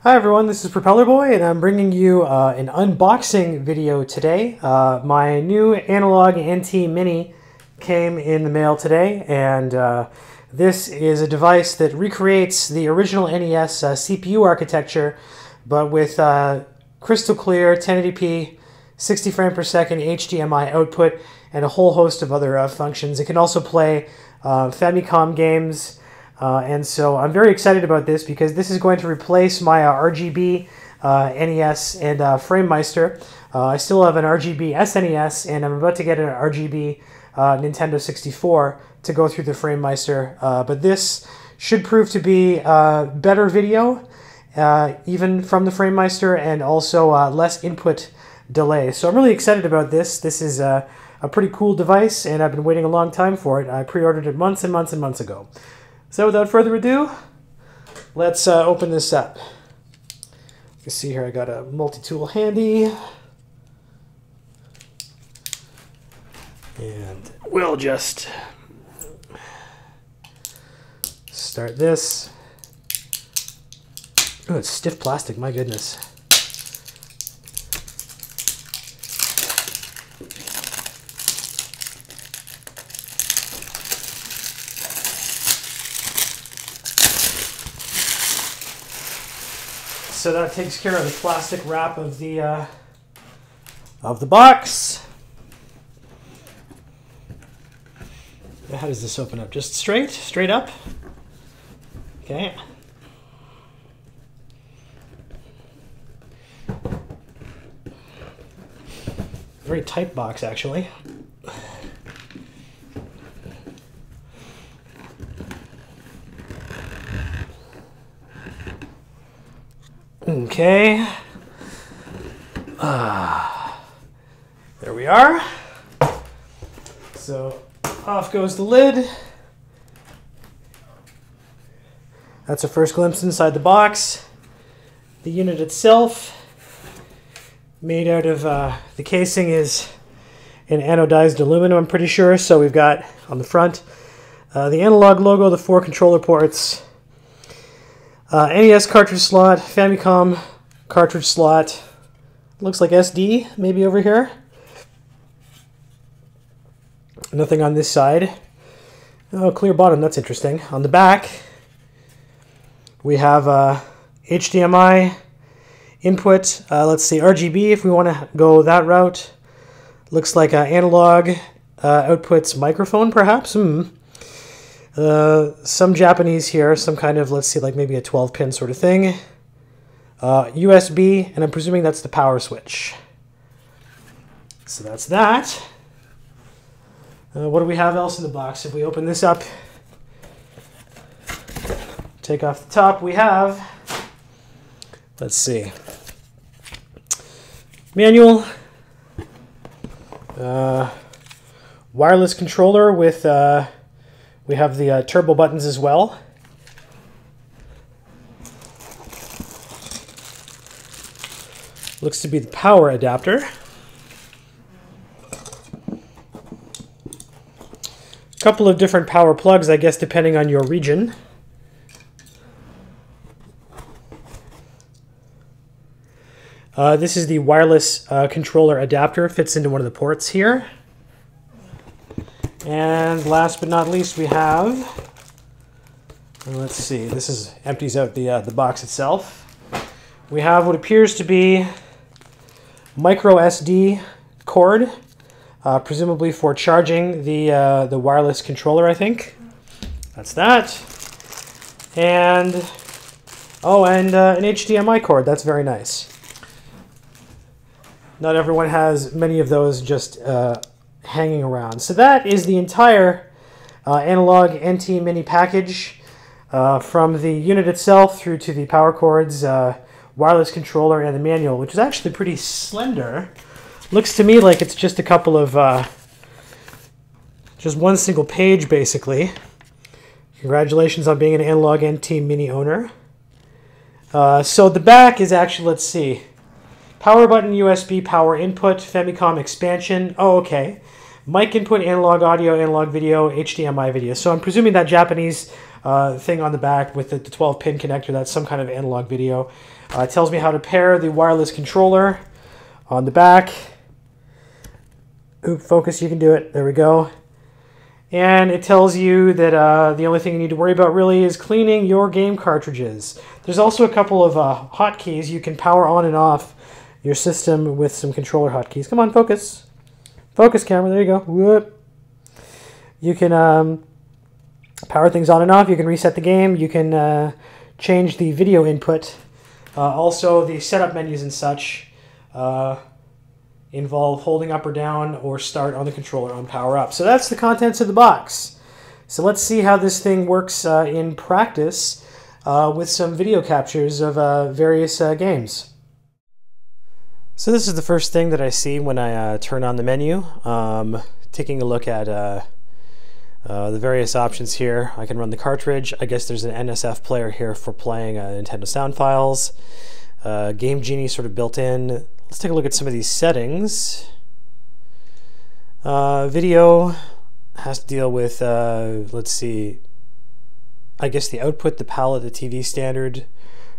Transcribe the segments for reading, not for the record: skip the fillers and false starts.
Hi everyone, this is Propeller Boy, and I'm bringing you an unboxing video today. My new Analogue NT Mini came in the mail today, and this is a device that recreates the original NES CPU architecture, but with crystal clear 1080p, 60 frame per second HDMI output, and a whole host of other functions. It can also play Famicom games. And so I'm very excited about this because this is going to replace my RGB NES and FrameMeister. I still have an RGB SNES, and I'm about to get an RGB Nintendo 64 to go through the FrameMeister. But this should prove to be better video, even from the FrameMeister, and also less input delay. So I'm really excited about this. This is a pretty cool device, and I've been waiting a long time for it. I pre-ordered it months and months and months ago. So without further ado, let's open this up. You can see here I got a multi-tool handy. And we'll just start this. Oh, it's stiff plastic, my goodness. So that takes care of the plastic wrap of the box. How does this open up? Just straight up? Okay. Very tight box, actually. Okay, there we are. So off goes the lid. That's a first glimpse inside the box. The unit itself, made out of, the casing is in anodized aluminum, I'm pretty sure. So we've got on the front the analog logo, the 4 controller ports, NES cartridge slot, Famicom cartridge slot, looks like SD maybe over here. Nothing on this side. Oh, clear bottom, that's interesting. On the back, we have HDMI input. Let's see, RGB if we want to go that route. Looks like analog outputs microphone, perhaps. Some Japanese here, some kind of, let's see, like maybe a 12-pin sort of thing. USB, and I'm presuming that's the power switch. So that's that. What do we have else in the box? If we open this up, take off the top, we have, let's see, manual, wireless controller with, we have the turbo buttons as well. Looks to be the power adapter. A couple of different power plugs, I guess, depending on your region. This is the wireless controller adapter. Fits into one of the ports here. And last but not least, we have, let's see, this empties out the box itself. We have what appears to be micro SD cord, presumably for charging the wireless controller, I think. That's that. And, oh, and an HDMI cord. That's very nice. Not everyone has many of those just hanging around. So that is the entire Analogue NT Mini package, from the unit itself through to the power cords, wireless controller, and the manual, which is actually pretty slender. Looks to me like it's just a couple of, just one single page, basically. Congratulations on being an Analogue NT Mini owner. So the back is actually, let's see, power button, USB, power input, Famicom expansion. Oh, okay. Mic input, analog audio, analog video, HDMI video. So I'm presuming that Japanese thing on the back with the 12-pin connector. That's some kind of analog video. It tells me how to pair the wireless controller on the back. Oop, focus, you can do it. There we go. And it tells you that the only thing you need to worry about really is cleaning your game cartridges. There's also a couple of hotkeys. You can power on and off your system with some controller hotkeys. Come on, focus. Focus, camera. There you go. Whoop. You can power things on and off. You can reset the game. You can change the video input. Also, the setup menus and such involve holding up or down or start on the controller on power up. So that's the contents of the box. So let's see how this thing works in practice with some video captures of various games. So this is the first thing that I see when I turn on the menu. Taking a look at the various options here. I can run the cartridge. I guess there's an NSF player here for playing Nintendo sound files. Game Genie sort of built in. Let's take a look at some of these settings. Video has to deal with, let's see, I guess the output, the palette, the TV standard,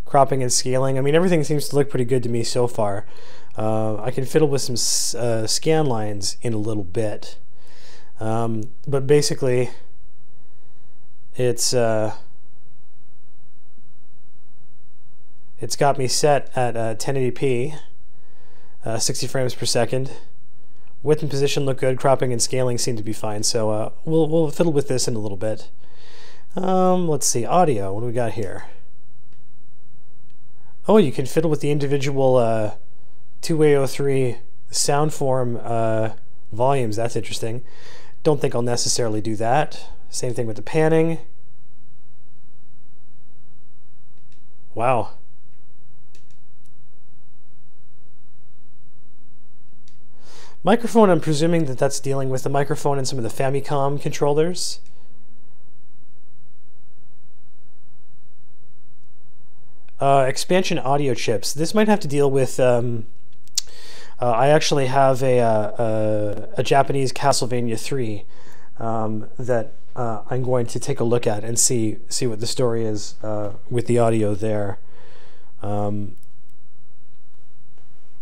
cropping and scaling. I mean, everything seems to look pretty good to me so far. I can fiddle with some scan lines in a little bit. But basically, it's got me set at 1080p. 60 frames per second. Width and position look good. Cropping and scaling seem to be fine. So we'll fiddle with this in a little bit. Let's see. Audio. What do we got here? Oh, you can fiddle with the individual 2A03 sound form volumes. That's interesting. Don't think I'll necessarily do that. Same thing with the panning. Wow. Microphone, I'm presuming that that's dealing with the microphone and some of the Famicom controllers. Expansion audio chips. This might have to deal with... I actually have a Japanese Castlevania III that I'm going to take a look at and see what the story is with the audio there. But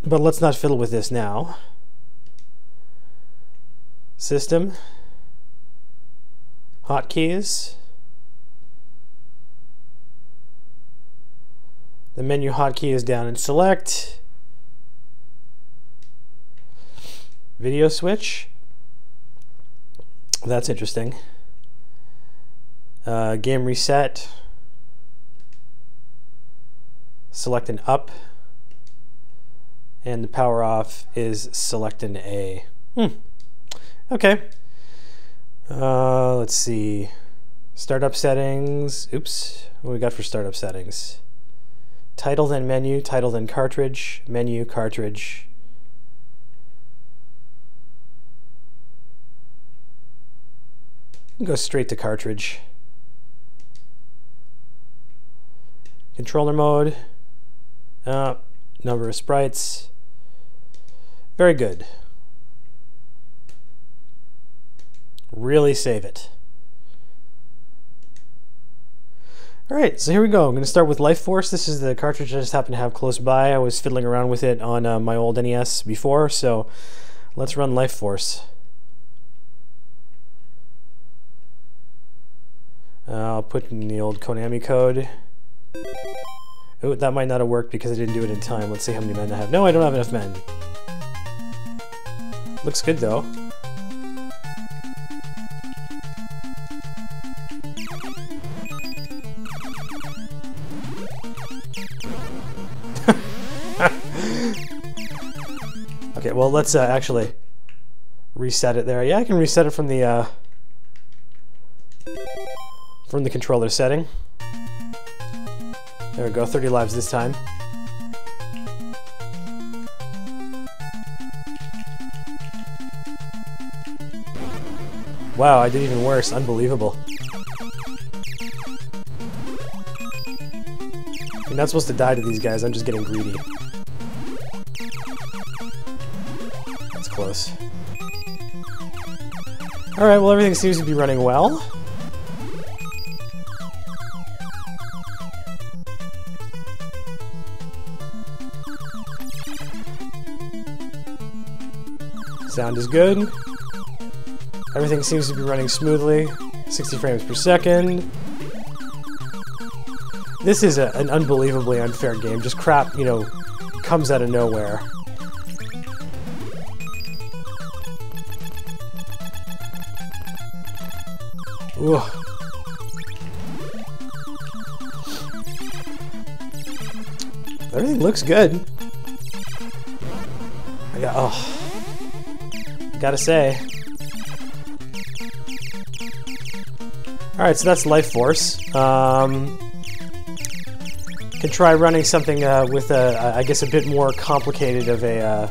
let's not fiddle with this now. System, hotkeys, the menu hotkey is down in select, video switch, that's interesting, game reset, select an up, and the power off is select an A. Okay. Let's see. Startup settings. Oops. What do we got for startup settings? Title then menu, title then cartridge, menu, cartridge. Go straight to cartridge. Controller mode. Number of sprites. Very good. Really save it. Alright, so here we go. I'm going to start with Life Force. This is the cartridge I just happen to have close by. I was fiddling around with it on my old NES before, so let's run Life Force. I'll put in the old Konami code. Oh, that might not have worked because I didn't do it in time. Let's see how many men I have. No, I don't have enough men. Looks good though. Okay, well, let's actually reset it there. Yeah, I can reset it from the controller setting. There we go, 30 lives this time. Wow, I did even worse. Unbelievable. You're not supposed to die to these guys. I'm just getting greedy. That's close. Alright, well, everything seems to be running well. Sound is good. Everything seems to be running smoothly. 60 frames per second. This is an unbelievably unfair game. Just crap, you know, comes out of nowhere. Ooh. Everything looks good. Gotta say. Alright, so that's Life Force. Can try running something with I guess a bit more complicated of a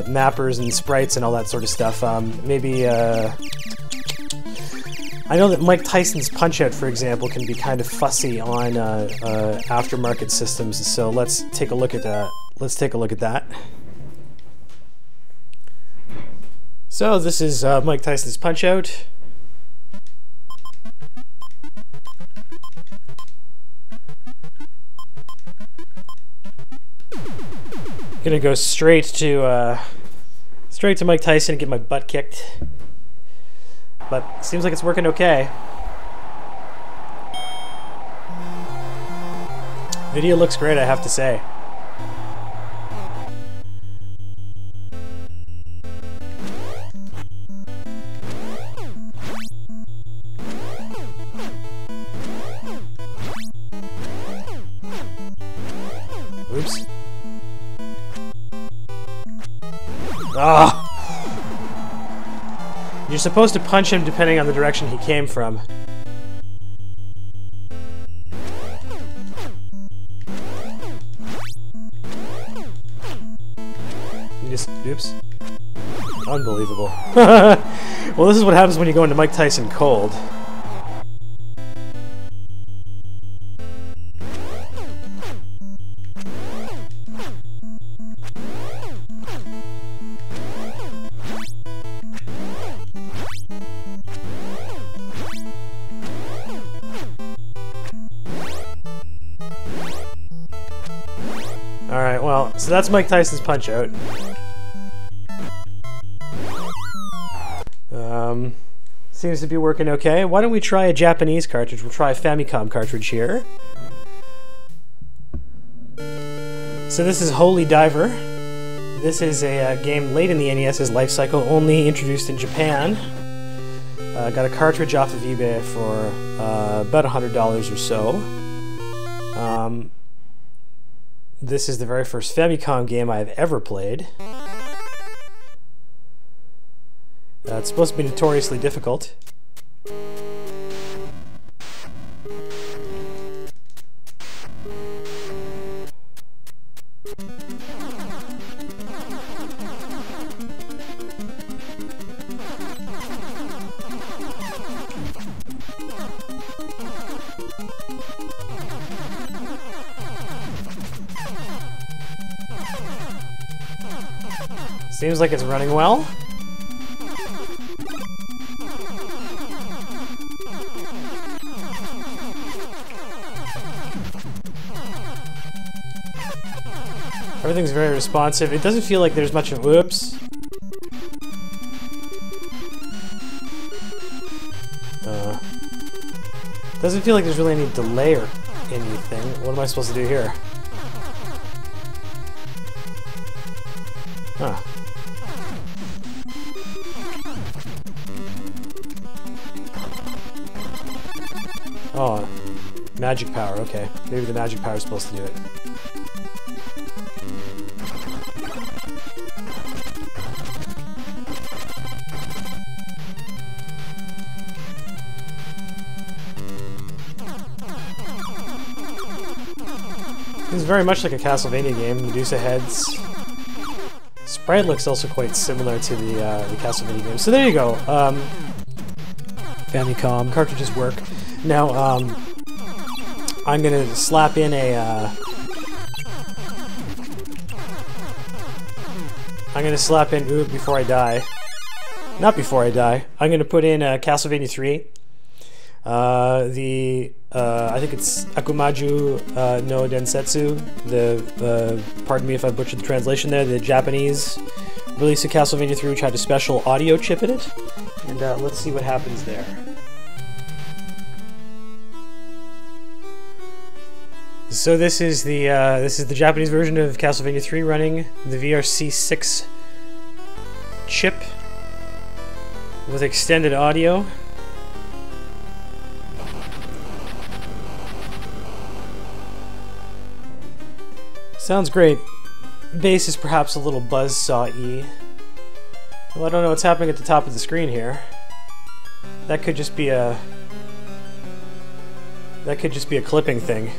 mappers and sprites and all that sort of stuff. Maybe I know that Mike Tyson's Punch-Out, for example, can be kind of fussy on aftermarket systems. So let's take a look at that. Let's take a look at that. So this is Mike Tyson's Punch-Out. Gonna go straight to Mike Tyson and get my butt kicked, but seems like it's working okay. Video looks great, I have to say. Oops. Ah! You're supposed to punch him depending on the direction he came from. You just... oops. Unbelievable. Well, this is what happens when you go into Mike Tyson cold. Alright, well, so that's Mike Tyson's Punch-Out. Seems to be working okay. Why don't we try a Japanese cartridge? We'll try a Famicom cartridge here. So this is Holy Diver. This is a game late in the NES's life cycle, only introduced in Japan. Got a cartridge off of eBay for about $100 or so. This is the very first Famicom game I've ever played. It's supposed to be notoriously difficult. Seems like it's running well. Everything's very responsive. It doesn't feel like there's much of... whoops. Doesn't feel like there's really any delay or anything. What am I supposed to do here? Huh. Oh, magic power, okay. Maybe the magic power is supposed to do it. This is very much like a Castlevania game, Medusa heads. Sprite looks also quite similar to the Castlevania game. So there you go. Famicom cartridges work. Now, I'm gonna slap in a... I'm gonna slap in... ooh, before I die. Not before I die. I'm gonna put in Castlevania III. I think it's Akumaju no Densetsu. Pardon me if I butchered the translation there. The Japanese release of Castlevania III, which had a special audio chip in it, and let's see what happens there. So this is the Japanese version of Castlevania III running the VRC6 chip with extended audio. Sounds great. Bass is perhaps a little buzzsaw-y. Well, I don't know what's happening at the top of the screen here. That could just be a clipping thing.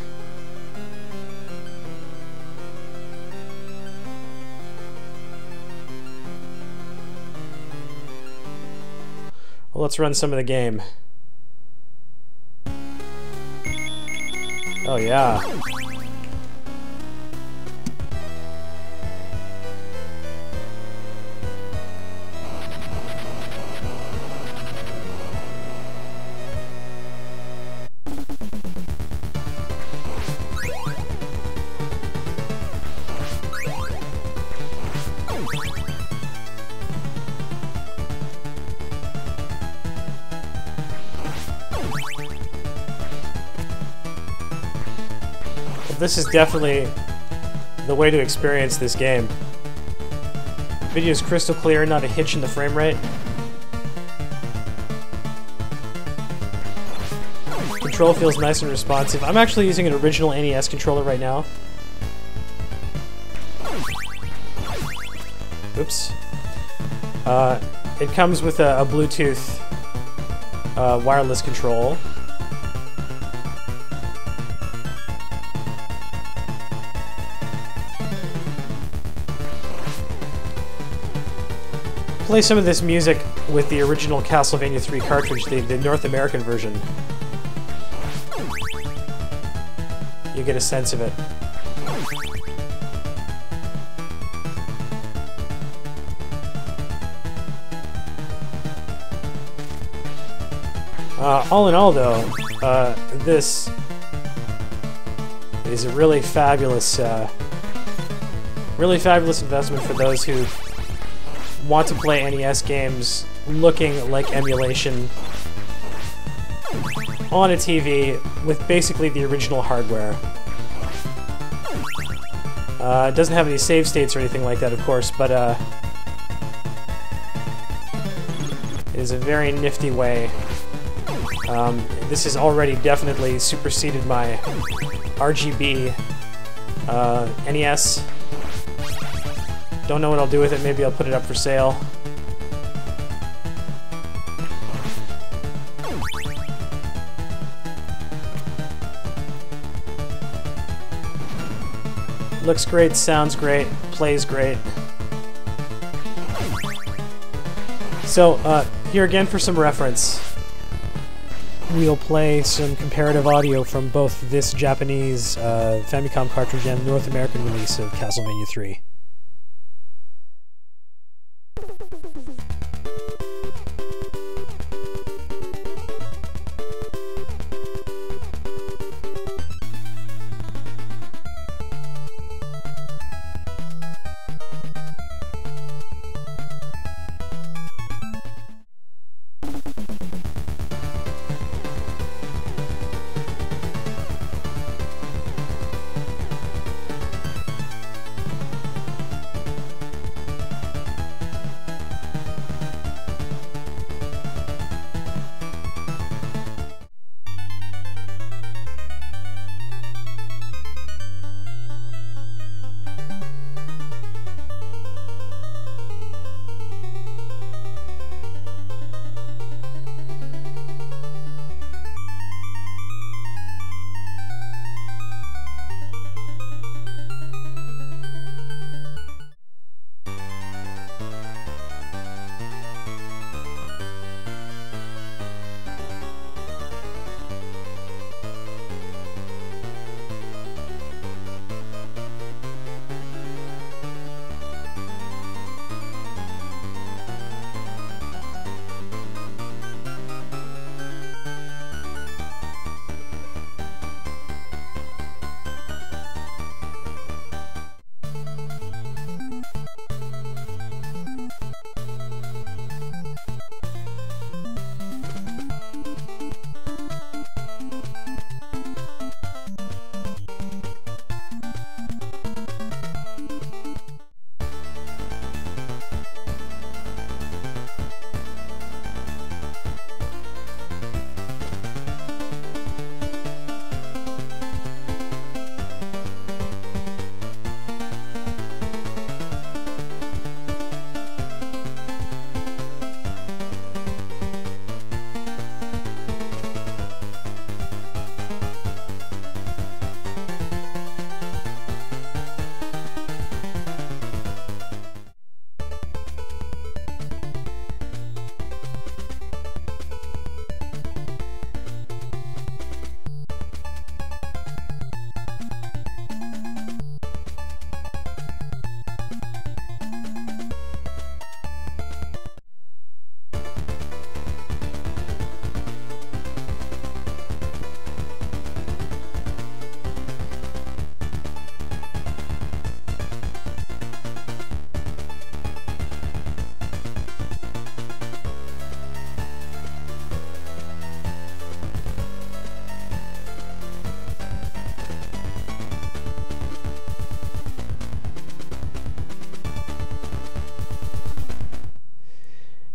Well, let's run some of the game. Oh yeah. This is definitely the way to experience this game. Video is crystal clear, not a hitch in the frame rate. Control feels nice and responsive. I'm actually using an original NES controller right now. Oops. It comes with a Bluetooth wireless control. Play some of this music with the original Castlevania III cartridge, the North American version. You get a sense of it. All in all, though, this is a really fabulous investment for those who want to play NES games looking like emulation on a TV with basically the original hardware. It doesn't have any save states or anything like that, of course, but it is a very nifty way. This has already definitely superseded my RGB NES. Don't know what I'll do with it. Maybe I'll put it up for sale. Looks great, sounds great, plays great. So, here again for some reference. We'll play some comparative audio from both this Japanese Famicom cartridge and the North American release of Castlevania III.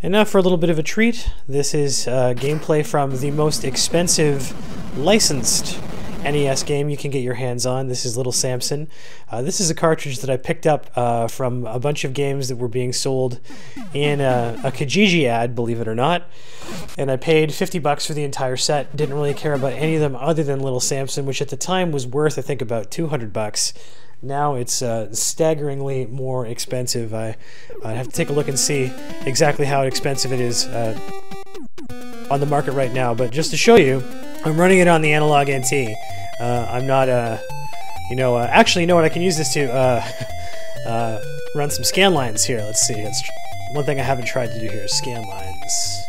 And now for a little bit of a treat. This is gameplay from the most expensive licensed NES game you can get your hands on. This is Little Samson. This is a cartridge that I picked up from a bunch of games that were being sold in a Kijiji ad, believe it or not. And I paid 50 bucks for the entire set. Didn't really care about any of them other than Little Samson, which at the time was worth, I think, about 200 bucks. Now it's staggeringly more expensive. I have to take a look and see exactly how expensive it is on the market right now. But just to show you, I'm running it on the Analogue NT. I'm not, actually, you know what? I can use this to run some scan lines here. Let's see. That's one thing I haven't tried to do here is scan lines.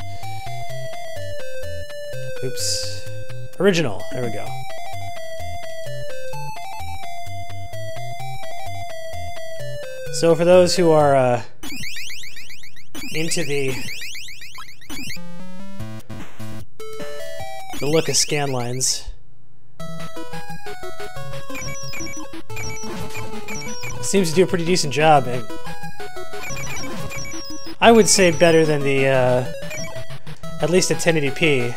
Oops. Original. There we go. So for those who are into the look of scan lines, it seems to do a pretty decent job. I would say better than the at least a 1080p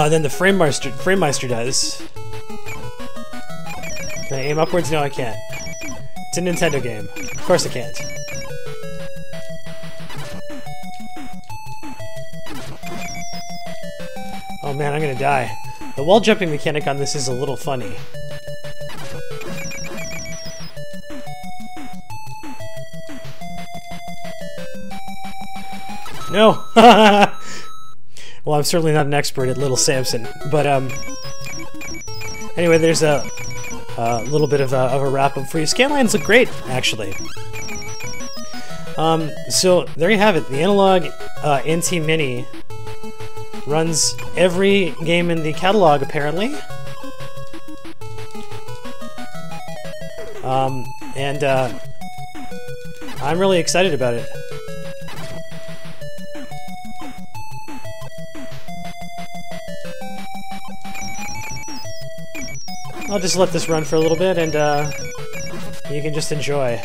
than the FrameMeister does. Can I aim upwards? No, I can't. It's a Nintendo game. Of course I can't. Oh man, I'm gonna die. The wall jumping mechanic on this is a little funny. No! Well, I'm certainly not an expert at Little Samson, but anyway, there's a little bit of a wrap-up for you. Scanlines look great, actually. So there you have it. The Analogue NT Mini runs every game in the catalog, apparently. And I'm really excited about it. I'll just let this run for a little bit, and you can just enjoy.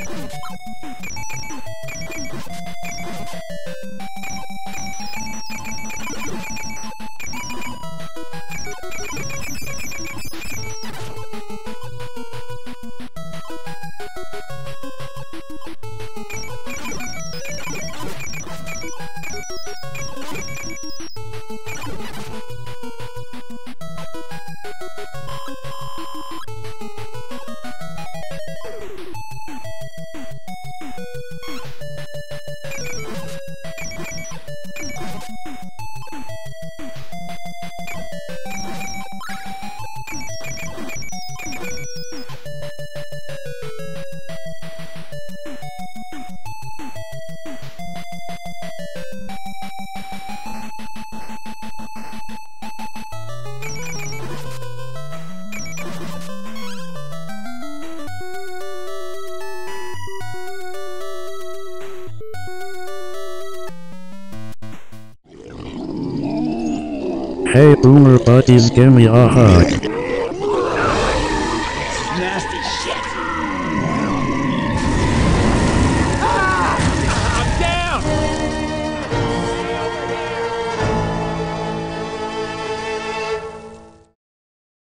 Hey boomer buddies, give me a hug.